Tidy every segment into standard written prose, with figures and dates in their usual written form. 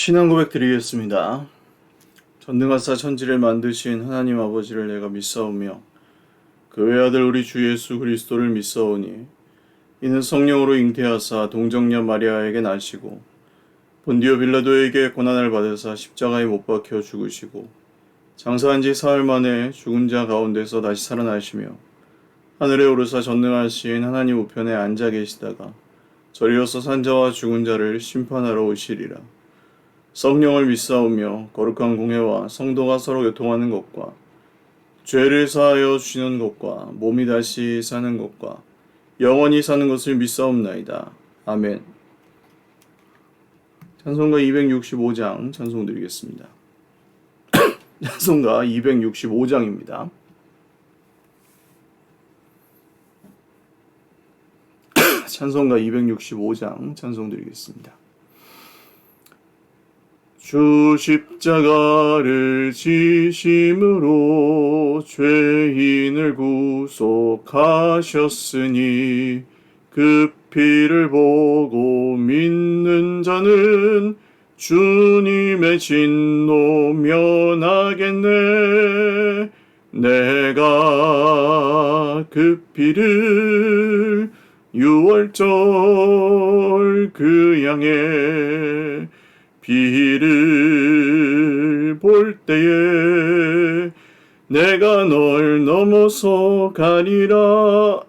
신앙 고백 드리겠습니다. 전능하사 천지를 만드신 하나님 아버지를 내가 믿사오며 그 외아들 우리 주 예수 그리스도를 믿사오니 이는 성령으로 잉태하사 동정녀 마리아에게 나시고 본디오 빌라도에게 고난을 받으사 십자가에 못 박혀 죽으시고 장사한 지 사흘 만에 죽은 자 가운데서 다시 살아나시며 하늘에 오르사 전능하신 하나님 우편에 앉아 계시다가 저리로서 산자와 죽은 자를 심판하러 오시리라. 성령을 믿사오며 거룩한 공회와 성도가 서로 교통하는 것과 죄를 사하여 주시는 것과 몸이 다시 사는 것과 영원히 사는 것을 믿사옵나이다. 아멘. 찬송가 265장 찬송드리겠습니다. 찬송가 265장입니다. 찬송가 265장 찬송드리겠습니다. 주 십자가를 지심으로 죄인을 구속하셨으니 그 피를 보고 믿는 자는 주님의 진노 면하겠네. 내가 그 피를 유월절 그 양의 피를 볼 때에 내가 널 넘어서 가리라.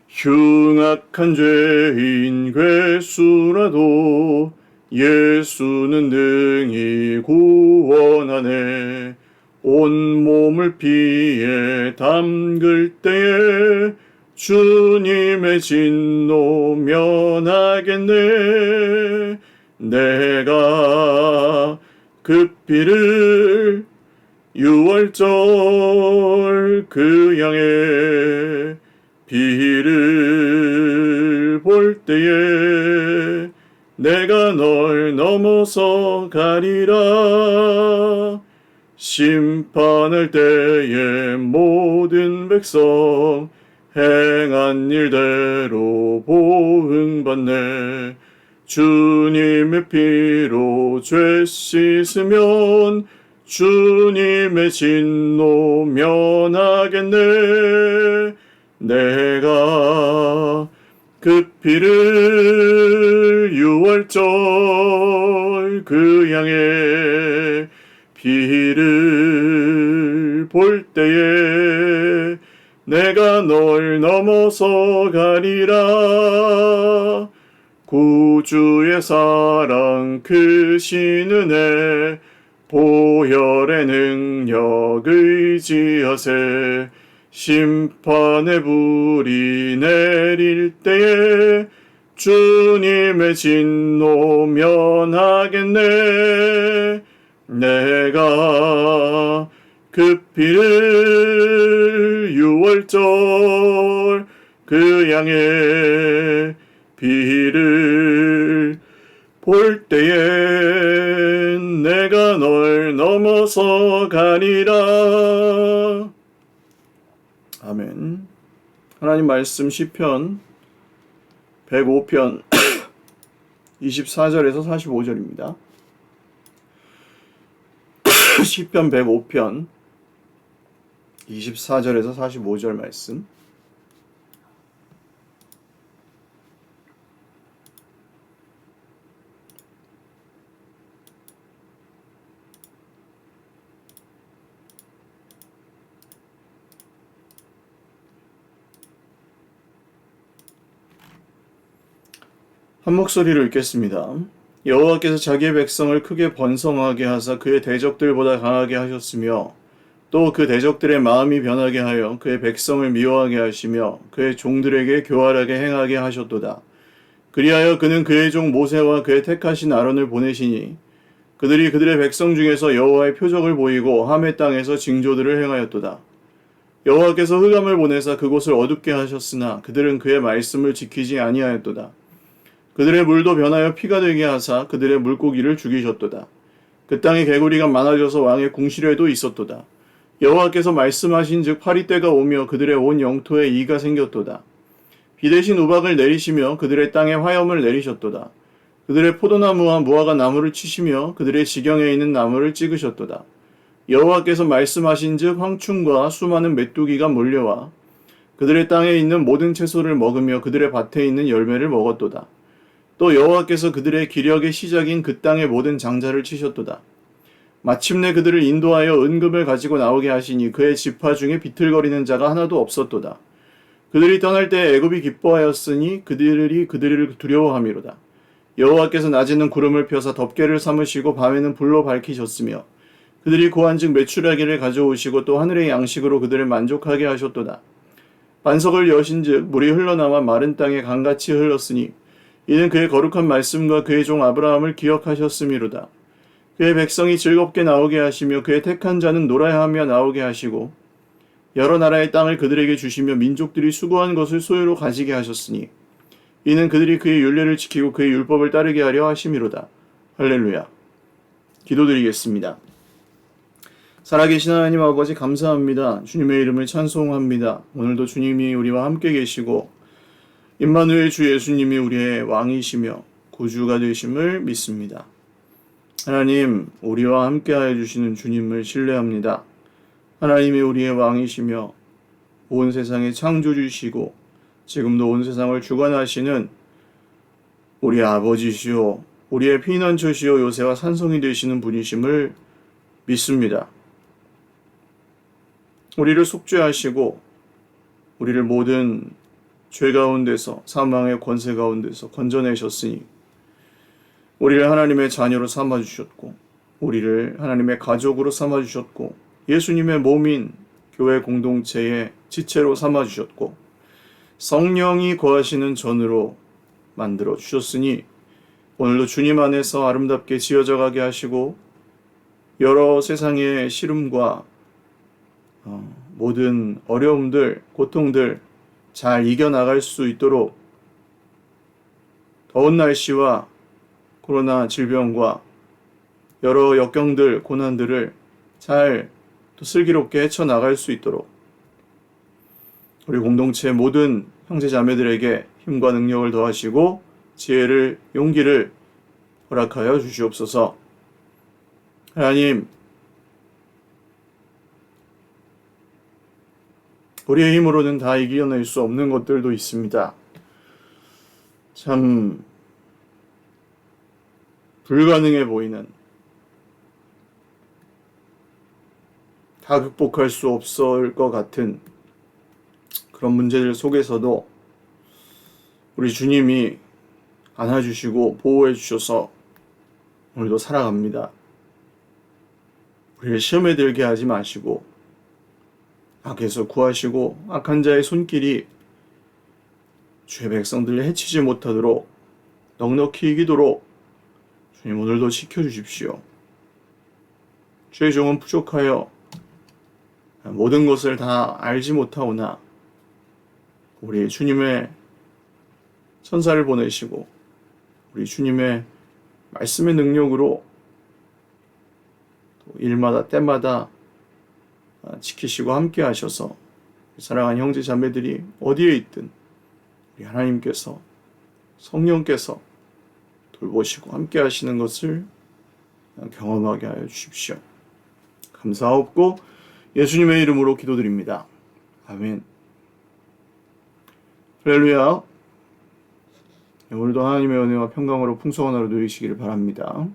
흉악한 죄인 괴수라도 예수는 능히 구원하네. 온몸을 피에 담글 때에 주님의 진노 면하겠네. 내가 그 피를 유월절 그 양의 피를 볼 때에 내가 널 넘어서 가리라. 심판할 때에 모든 백성 행한 일대로 보응받네. 주님의 피로 죄 씻으면 주님의 진노 면하겠네. 내가 그 피를 유월절 그 양의 피를 볼 때에 내가 널 넘어서 가리라. 구주의 사랑 크신 은혜 보혈의 능력 의지하세. 심판의 불이 내릴 때에 주님의 진노 면하겠네. 내가 그 피를 유월절 그 양의 피를 볼 때에 내가 널 넘어서 가리라. 아멘. 하나님 말씀 시편 105편 24절에서 45절입니다. 시편 105편 24절에서 45절 말씀. 한 목소리로 읽겠습니다. 여호와께서 자기의 백성을 크게 번성하게 하사 그의 대적들보다 강하게 하셨으며 또 그 대적들의 마음이 변하게 하여 그의 백성을 미워하게 하시며 그의 종들에게 교활하게 행하게 하셨도다. 그리하여 그는 그의 종 모세와 그의 택하신 아론을 보내시니 그들이 그들의 백성 중에서 여호와의 표적을 보이고 함의 땅에서 징조들을 행하였도다. 여호와께서 흑암을 보내사 그곳을 어둡게 하셨으나 그들은 그의 말씀을 지키지 아니하였도다. 그들의 물도 변하여 피가 되게 하사 그들의 물고기를 죽이셨도다. 그 땅에 개구리가 많아져서 왕의 궁시뢰도 있었도다. 여호와께서 말씀하신즉 파리때가 오며 그들의 온 영토에 이가 생겼도다. 비 대신 우박을 내리시며 그들의 땅에 화염을 내리셨도다. 그들의 포도나무와 무화과 나무를 치시며 그들의 지경에 있는 나무를 찍으셨도다. 여호와께서 말씀하신즉 황충과 수많은 메뚜기가 몰려와 그들의 땅에 있는 모든 채소를 먹으며 그들의 밭에 있는 열매를 먹었도다. 또 여호와께서 그들의 기력의 시작인 그 땅의 모든 장자를 치셨도다. 마침내 그들을 인도하여 은금을 가지고 나오게 하시니 그의 지파 중에 비틀거리는 자가 하나도 없었도다. 그들이 떠날 때 애굽이 기뻐하였으니 그들이 그들을 두려워함이로다. 여호와께서 낮에는 구름을 펴사 덮개를 삼으시고 밤에는 불로 밝히셨으며 그들이 고한즉 메추라기를 가져오시고 또 하늘의 양식으로 그들을 만족하게 하셨도다. 반석을 여신즉 물이 흘러나와 마른 땅에 강같이 흘렀으니 이는 그의 거룩한 말씀과 그의 종 아브라함을 기억하셨음이로다. 그의 백성이 즐겁게 나오게 하시며 그의 택한 자는 놀아야 하며 나오게 하시고 여러 나라의 땅을 그들에게 주시며 민족들이 수고한 것을 소유로 가지게 하셨으니 이는 그들이 그의 율례를 지키고 그의 율법을 따르게 하려 하심이로다. 할렐루야. 기도드리겠습니다. 살아계신 하나님 아버지 감사합니다. 주님의 이름을 찬송합니다. 오늘도 주님이 우리와 함께 계시고 임마누엘 주 예수님이 우리의 왕이시며 구주가 되심을 믿습니다. 하나님, 우리와 함께하여 주시는 주님을 신뢰합니다. 하나님이 우리의 왕이시며 온 세상의 창조주시고 지금도 온 세상을 주관하시는 우리 아버지시오, 우리의 피난처시오 요새와 산성이 되시는 분이심을 믿습니다. 우리를 속죄하시고 우리를 모든 죄 가운데서 사망의 권세 가운데서 건져내셨으니 우리를 하나님의 자녀로 삼아주셨고 우리를 하나님의 가족으로 삼아주셨고 예수님의 몸인 교회 공동체의 지체로 삼아주셨고 성령이 거하시는 전으로 만들어 주셨으니 오늘도 주님 안에서 아름답게 지어져 가게 하시고 여러 세상의 시름과 모든 어려움들, 고통들 잘 이겨나갈 수 있도록 더운 날씨와 코로나 질병과 여러 역경들, 고난들을 잘 또 슬기롭게 헤쳐나갈 수 있도록 우리 공동체 모든 형제 자매들에게 힘과 능력을 더하시고 지혜를, 용기를 허락하여 주시옵소서. 하나님, 우리의 힘으로는 다 이겨낼 수 없는 것들도 있습니다. 참 불가능해 보이는, 다 극복할 수 없을 것 같은 그런 문제들 속에서도 우리 주님이 안아주시고 보호해 주셔서 오늘도 살아갑니다. 우리를 시험에 들게 하지 마시고 악에서 구하시고 악한 자의 손길이 주의 백성들을 해치지 못하도록 넉넉히 이기도록 주님 오늘도 지켜주십시오. 주의 종은 부족하여 모든 것을 다 알지 못하오나 우리 주님의 천사를 보내시고 우리 주님의 말씀의 능력으로 일마다 때마다 지키시고 함께 하셔서 사랑하는 형제 자매들이 어디에 있든 우리 하나님께서 성령께서 돌보시고 함께 하시는 것을 경험하게 하여 주십시오. 감사하옵고 예수님의 이름으로 기도드립니다. 아멘. 할렐루야. 오늘도 하나님의 은혜와 평강으로 풍성한 하루 누리시기를 바랍니다.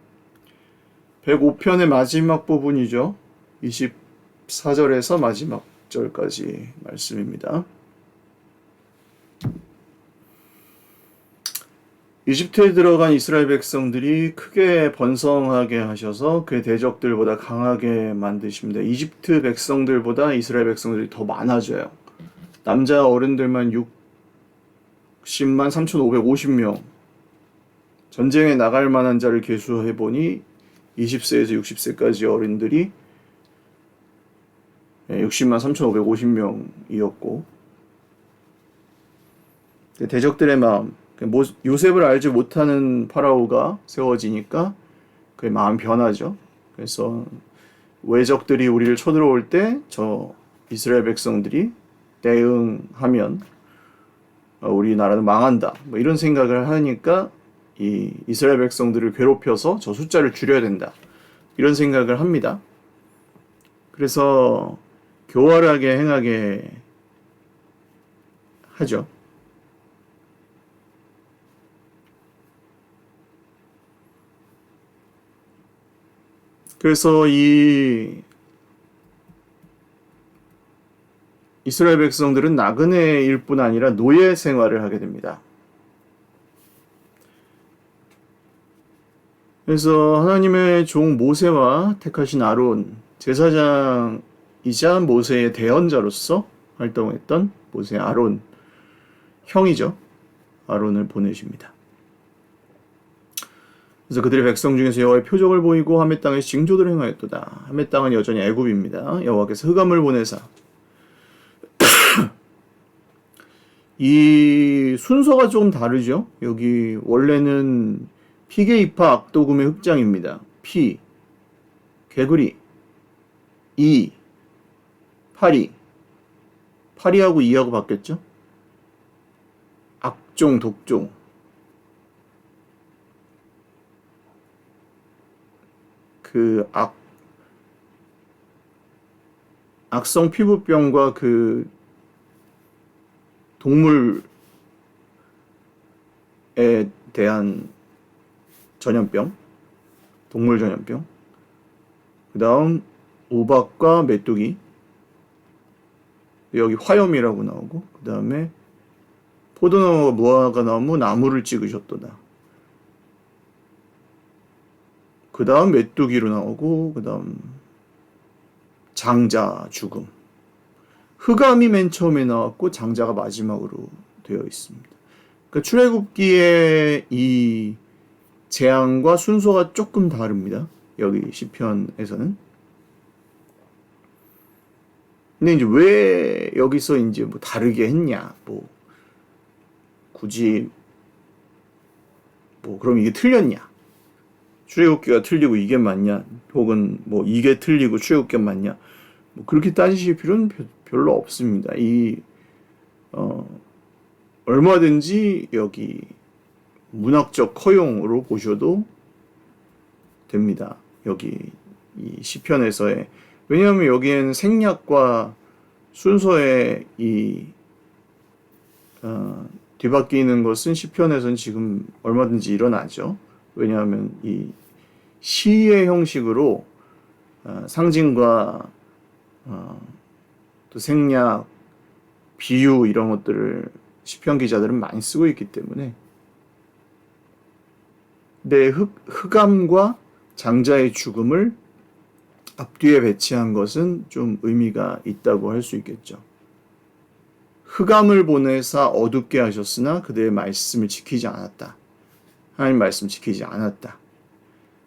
105편의 마지막 부분이죠. 24절에서 마지막 절까지 말씀입니다. 이집트에 들어간 이스라엘 백성들이 크게 번성하게 하셔서 그의 대적들보다 강하게 만드십니다. 이집트 백성들보다 이스라엘 백성들이 더 많아져요. 남자 어른들만 60만 3,550명. 전쟁에 나갈 만한 자를 계수해보니 20세에서 60세까지 어른들이 60만 3,550명이었고 대적들의 마음, 요셉을 알지 못하는 파라오가 세워지니까 그의 마음 변하죠. 그래서 외적들이 우리를 쳐들어올 때 저 이스라엘 백성들이 대응하면 우리나라는 망한다. 뭐 이런 생각을 하니까 이 이스라엘 백성들을 괴롭혀서 저 숫자를 줄여야 된다. 이런 생각을 합니다. 그래서 교활하게 행하게 하죠. 그래서 이 이스라엘 백성들은 나그네일 뿐 아니라 노예 생활을 하게 됩니다. 그래서 하나님의 종 모세와 택하신 아론, 제사장이자 모세의 대언자로서 활동했던 모세 아론, 형이죠. 아론을 보내십니다. 그래서 그들의 백성 중에서 여호와의 표적을 보이고 하멜 땅에 징조들을 행하였도다. 하멜 땅은 여전히 애굽입니다. 여호와께서 흑암을 보내사 이 순서가 좀 다르죠. 여기 원래는 피게이파 악도금의 흑장입니다. 피, 개구리, 이, 파리, 파리하고 이하고 바뀌었죠. 악종, 독종. 그 악성 피부병과 그 동물에 대한 전염병, 동물 전염병. 그 다음 우박과 메뚜기. 여기 화염이라고 나오고, 그 다음에 포도나무와 무화과 나무, 나무를 찍으셨도다. 그 다음 메뚜기로 나오고, 그 다음 장자 죽음. 흑암이 맨 처음에 나왔고 장자가 마지막으로 되어 있습니다. 그러니까 출애굽기의 이 재앙과 순서가 조금 다릅니다. 여기 시편에서는. 근데 이제 왜 여기서 이제 뭐 다르게 했냐? 뭐 굳이 뭐 그럼 이게 틀렸냐? 출애굽기가 틀리고 이게 맞냐? 혹은 뭐 이게 틀리고 출애굽기가 맞냐? 뭐 그렇게 따지실 필요는 별로 없습니다. 얼마든지 여기 문학적 허용으로 보셔도 됩니다. 여기 이 시편에서의, 왜냐하면 여기에는 생략과 순서의 뒤바뀌는 것은 시편에서는 지금 얼마든지 일어나죠. 왜냐하면 이 시의 형식으로 상징과 또 생략, 비유 이런 것들을 시편 기자들은 많이 쓰고 있기 때문에. 근데 흑암과 장자의 죽음을 앞뒤에 배치한 것은 좀 의미가 있다고 할 수 있겠죠. 흑암을 보내사 어둡게 하셨으나 그들의 말씀을 지키지 않았다. 하나님 말씀 지키지 않았다.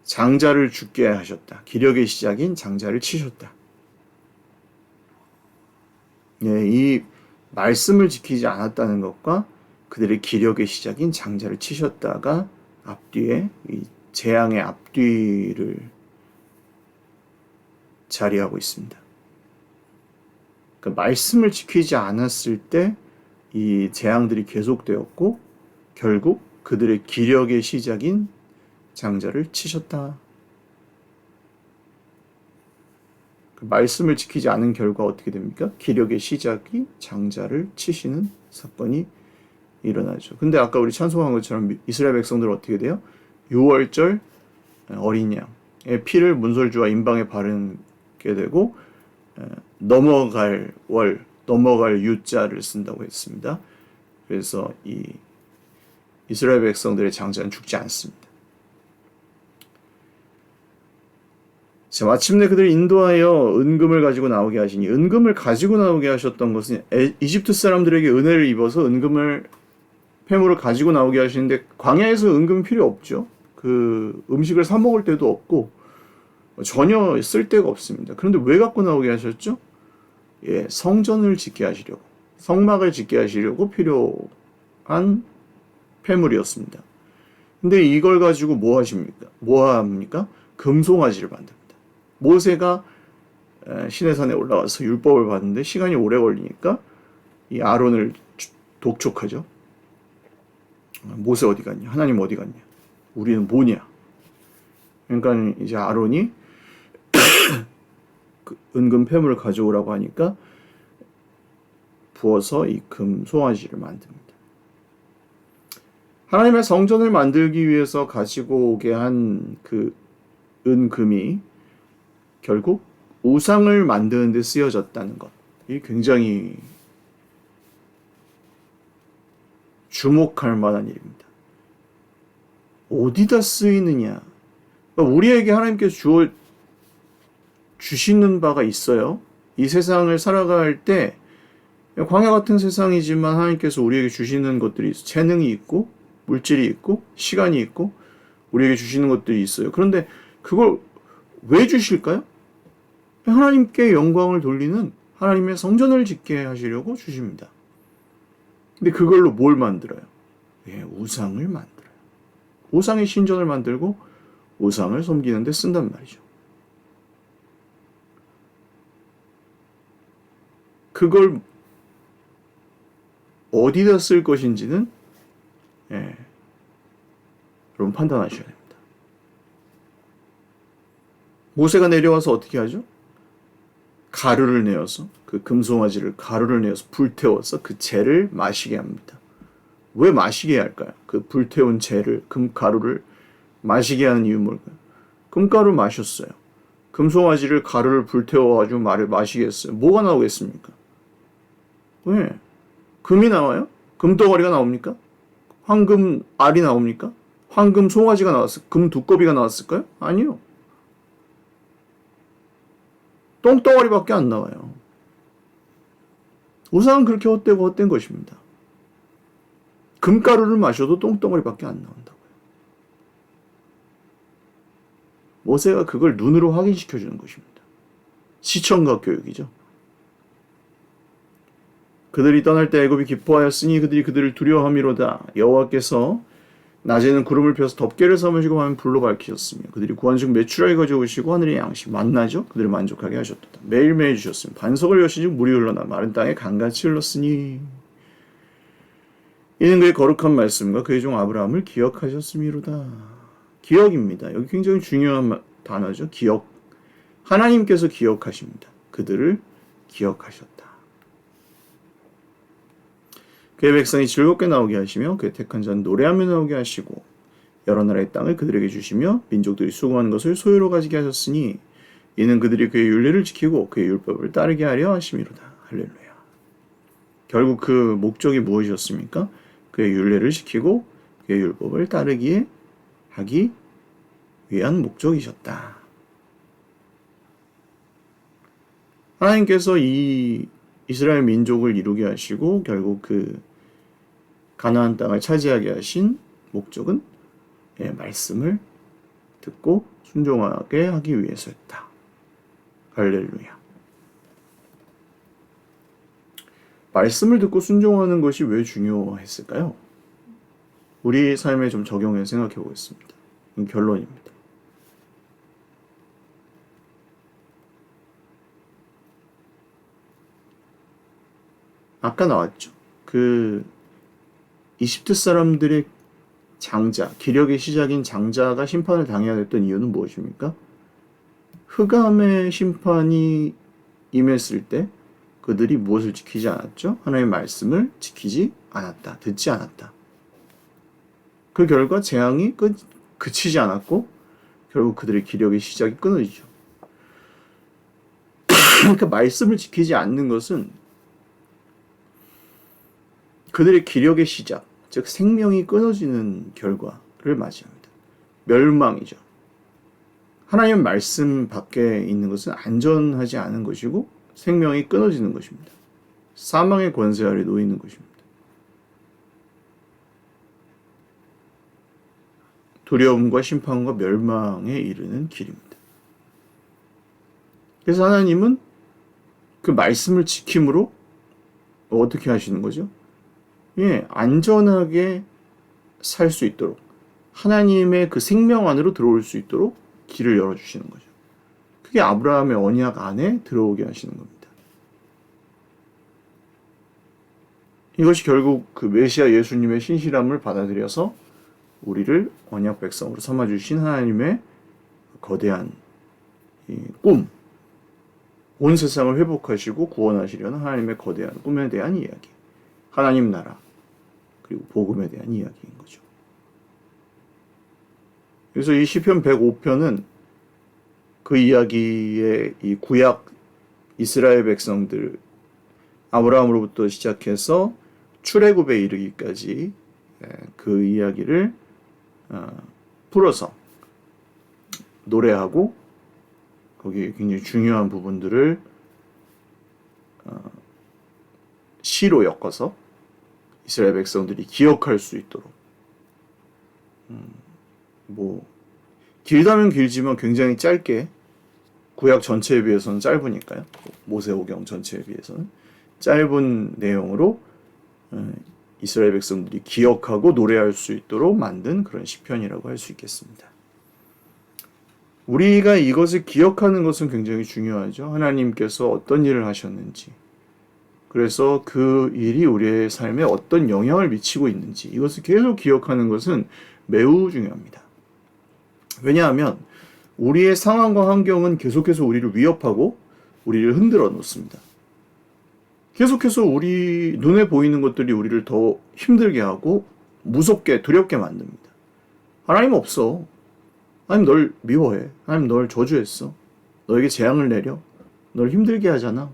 장자를 죽게 하셨다. 기력의 시작인 장자를 치셨다. 예, 이 말씀을 지키지 않았다는 것과 그들의 기력의 시작인 장자를 치셨다가 앞뒤에 이 재앙의 앞뒤를 자리하고 있습니다. 그러니까 말씀을 지키지 않았을 때 이 재앙들이 계속되었고 결국 그들의 기력의 시작인 장자를 치셨다. 그 말씀을 지키지 않은 결과 어떻게 됩니까? 기력의 시작이 장자를 치시는 사건이 일어나죠. 근데 아까 우리 찬송한 것처럼 이스라엘 백성들은 어떻게 돼요? 6월절 어린 양의 피를 문설주와 임방에 바르게 되고 넘어갈 유자를 쓴다고 했습니다. 그래서 이 이스라엘 백성들의 장자는 죽지 않습니다. 자, 마침내 그들을 인도하여 은금을 가지고 나오게 하시니, 은금을 가지고 나오게 하셨던 것은 이집트 사람들에게 은혜를 입어서 은금을 폐물을 가지고 나오게 하시는데, 광야에서 은금이 필요 없죠. 그 음식을 사 먹을 때도 없고 전혀 쓸 데가 없습니다. 그런데 왜 갖고 나오게 하셨죠? 예, 성전을 짓게 하시려고, 성막을 짓게 하시려고 필요한 폐물이었습니다. 근데 이걸 가지고 뭐 합니까? 금송아지를 만듭니다. 모세가 시내산에 올라와서 율법을 받는데 시간이 오래 걸리니까 이 아론을 독촉하죠. 모세 어디 갔냐? 하나님 어디 갔냐? 우리는 뭐냐? 그러니까 이제 아론이 그 은금 폐물을 가져오라고 하니까 부어서 이 금 송아지를 만듭니다. 하나님의 성전을 만들기 위해서 가지고 오게 한 그 은금이 결국 우상을 만드는 데 쓰여졌다는 것. 이 굉장히 주목할 만한 일입니다. 어디다 쓰이느냐? 그러니까 우리에게 하나님께서 주시는 바가 있어요. 이 세상을 살아갈 때 광야 같은 세상이지만 하나님께서 우리에게 주시는 것들이 있어요. 재능이 있고 물질이 있고 시간이 있고 우리에게 주시는 것들이 있어요. 그런데 그걸 왜 주실까요? 하나님께 영광을 돌리는 하나님의 성전을 짓게 하시려고 주십니다. 근데 그걸로 뭘 만들어요? 예, 우상을 만들어요. 우상의 신전을 만들고 우상을 섬기는 데 쓴단 말이죠. 그걸 어디다 쓸 것인지는 여러분 판단하셔야 됩니다. 모세가 내려와서 어떻게 하죠? 가루를 내어서 그 금송아지를 가루를 내어서 불태워서 그 재를 마시게 합니다. 왜 마시게 할까요? 그 불태운 재를 금가루를 마시게 하는 이유 뭘까요? 금가루 마셨어요. 금송아지를 가루를 불태워가지고 말을 마시게 했어요. 뭐가 나오겠습니까? 왜? 금이 나와요? 금덩어리가 나옵니까? 황금 알이 나옵니까? 황금 송아지가 나왔을까요? 금 두꺼비가 나왔을까요? 아니요. 똥덩어리밖에 안 나와요. 우상은 그렇게 헛된 것입니다. 금가루를 마셔도 똥덩어리밖에 안 나온다고요. 모세가 그걸 눈으로 확인시켜주는 것입니다. 시청각 교육이죠. 그들이 떠날 때 애굽이 기뻐하였으니 그들이 그들을 두려워함이로다. 여호와께서 낮에는 구름을 펴서 덮개를 삼으시고 밤엔 불로 밝히셨으며 그들이 구한 즉 메추라기 가져오시고 하늘의 양식 만나죠. 그들을 만족하게 하셨도다. 매일매일 주셨으며 반석을 여신 즉 물이 흘러나 마른 땅에 강같이 흘렀으니 이는 그의 거룩한 말씀과 그의 종 아브라함을 기억하셨음이로다. 기억입니다. 여기 굉장히 중요한 단어죠. 기억. 하나님께서 기억하십니다. 그들을 기억하셨다. 그의 백성이 즐겁게 나오게 하시며 그의 택한 자는 노래하며 나오게 하시고 여러 나라의 땅을 그들에게 주시며 민족들이 수고하는 것을 소유로 가지게 하셨으니 이는 그들이 그의 율례를 지키고 그의 율법을 따르게 하려 하심이로다. 할렐루야. 결국 그 목적이 무엇이었습니까? 그의 율례를 지키고 그의 율법을 따르기에 하기 위한 목적이셨다. 하나님께서 이 이스라엘 민족을 이루게 하시고 결국 그 가나안 땅을 차지하게 하신 목적은 말씀을 듣고 순종하게 하기 위해서였다. 할렐루야. 말씀을 듣고 순종하는 것이 왜 중요했을까요? 우리 삶에 좀 적용해 생각해 보겠습니다. 결론입니다. 아까 나왔죠. 그 이집트 사람들의 장자, 기력의 시작인 장자가 심판을 당해야 됐던 이유는 무엇입니까? 흑암의 심판이 임했을 때 그들이 무엇을 지키지 않았죠? 하나님의 말씀을 지키지 않았다. 듣지 않았다. 그 결과 재앙이 그치지 않았고 결국 그들의 기력의 시작이 끊어지죠. 그러니까 말씀을 지키지 않는 것은 그들의 기력의 시작, 즉 생명이 끊어지는 결과를 맞이합니다. 멸망이죠. 하나님의 말씀 밖에 있는 것은 안전하지 않은 것이고 생명이 끊어지는 것입니다. 사망의 권세 아래 놓이는 것입니다. 두려움과 심판과 멸망에 이르는 길입니다. 그래서 하나님은 그 말씀을 지킴으로 어떻게 하시는 거죠? 안전하게 살 수 있도록 하나님의 그 생명 안으로 들어올 수 있도록 길을 열어주시는 거죠. 그게 아브라함의 언약 안에 들어오게 하시는 겁니다. 이것이 결국 그 메시아 예수님의 신실함을 받아들여서 우리를 언약 백성으로 삼아주신 하나님의 거대한 이 꿈, 온 세상을 회복하시고 구원하시려는 하나님의 거대한 꿈에 대한 이야기, 하나님 나라, 그리고 복음에 대한 이야기인 거죠. 그래서 이 시편 105편은 그 이야기의 이 구약 이스라엘 백성들, 아브라함으로부터 시작해서 출애굽에 이르기까지 그 이야기를 풀어서 노래하고 거기에 굉장히 중요한 부분들을 시로 엮어서 이스라엘 백성들이 기억할 수 있도록 뭐 길다면 길지만 굉장히 짧게 구약 전체에 비해서는 짧으니까요. 모세오경 전체에 비해서는 짧은 내용으로 이스라엘 백성들이 기억하고 노래할 수 있도록 만든 그런 시편이라고 할 수 있겠습니다. 우리가 이것을 기억하는 것은 굉장히 중요하죠. 하나님께서 어떤 일을 하셨는지, 그래서 그 일이 우리의 삶에 어떤 영향을 미치고 있는지 이것을 계속 기억하는 것은 매우 중요합니다. 왜냐하면 우리의 상황과 환경은 계속해서 우리를 위협하고 우리를 흔들어 놓습니다. 계속해서 우리 눈에 보이는 것들이 우리를 더 힘들게 하고 무섭게 두렵게 만듭니다. 하나님 없어. 하나님 널 미워해. 하나님 널 저주했어. 너에게 재앙을 내려. 널 힘들게 하잖아.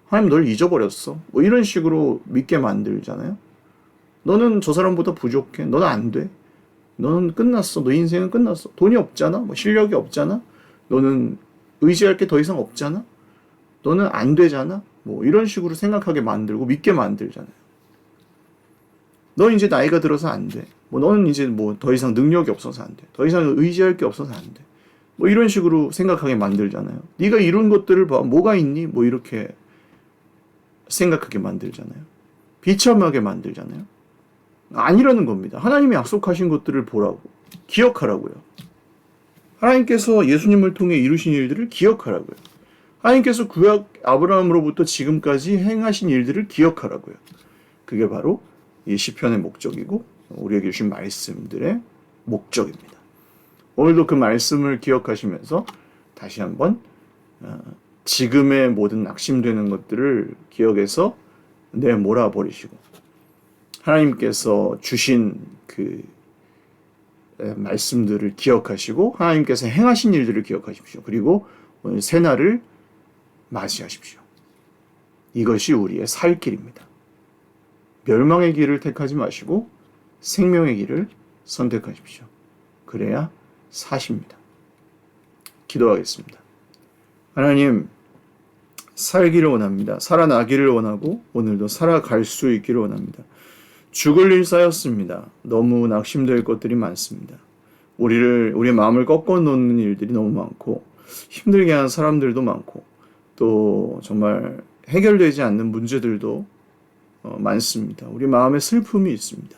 하나님 널 잊어버렸어. 뭐 이런 식으로 믿게 만들잖아요. 너는 저 사람보다 부족해. 너는 안 돼. 너는 끝났어. 너 인생은 끝났어. 돈이 없잖아. 뭐 실력이 없잖아. 너는 의지할 게 더 이상 없잖아. 너는 안 되잖아. 뭐 이런 식으로 생각하게 만들고 믿게 만들잖아요. 너 이제 나이가 들어서 안 돼. 뭐 너는 이제 뭐 더 이상 능력이 없어서 안 돼. 더 이상 의지할 게 없어서 안 돼. 뭐 이런 식으로 생각하게 만들잖아요. 네가 이룬 것들을 봐. 뭐가 있니? 뭐 이렇게 생각하게 만들잖아요. 비참하게 만들잖아요. 아니라는 겁니다. 하나님이 약속하신 것들을 보라고. 기억하라고요. 하나님께서 예수님을 통해 이루신 일들을 기억하라고요. 하나님께서 구약 아브라함으로부터 지금까지 행하신 일들을 기억하라고요. 그게 바로 이 시편의 목적이고 우리에게 주신 말씀들의 목적입니다. 오늘도 그 말씀을 기억하시면서 다시 한번 지금의 모든 낙심되는 것들을 기억해서 내몰아 버리시고 하나님께서 주신 그 말씀들을 기억하시고 하나님께서 행하신 일들을 기억하십시오. 그리고 오늘 새날을 맞이하십시오. 이것이 우리의 살 길입니다. 멸망의 길을 택하지 마시고 생명의 길을 선택하십시오. 그래야 사십니다. 기도하겠습니다. 하나님, 살기를 원합니다. 살아나기를 원하고 오늘도 살아갈 수 있기를 원합니다. 죽을 일 쌓였습니다. 너무 낙심될 것들이 많습니다. 우리의 마음을 꺾어 놓는 일들이 너무 많고 힘들게 하는 사람들도 많고 또 정말 해결되지 않는 문제들도 많습니다. 우리 마음에 슬픔이 있습니다.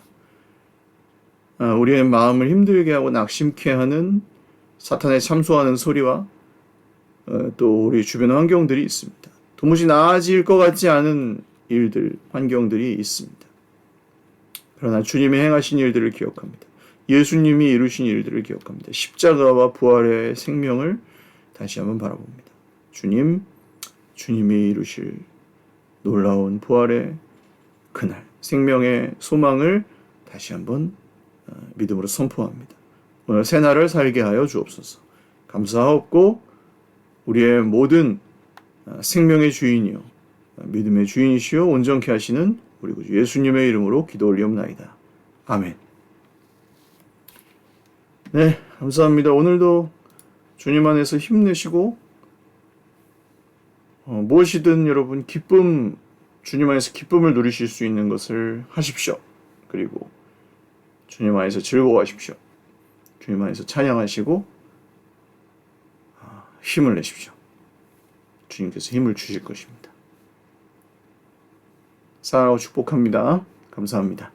우리의 마음을 힘들게 하고 낙심케 하는 사탄의 참소하는 소리와 또 우리 주변 환경들이 있습니다. 도무지 나아질 것 같지 않은 일들, 환경들이 있습니다. 그러나 주님이 행하신 일들을 기억합니다. 예수님이 이루신 일들을 기억합니다. 십자가와 부활의 생명을 다시 한번 바라봅니다. 주님이 이루실 놀라운 부활의 그날, 생명의 소망을 다시 한번 믿음으로 선포합니다. 오늘 새날을 살게 하여 주옵소서. 감사하옵고 우리의 모든 생명의 주인이요 믿음의 주인이시요 온전케 하시는 우리 구주 예수님의 이름으로 기도 올리옵나이다. 아멘. 네, 감사합니다. 오늘도 주님 안에서 힘내시고 무엇이든 여러분 주님 안에서 기쁨을 누리실 수 있는 것을 하십시오. 그리고 주님 안에서 즐거워하십시오. 주님 안에서 찬양하시고 힘을 내십시오. 주님께서 힘을 주실 것입니다. 사랑하고 축복합니다. 감사합니다.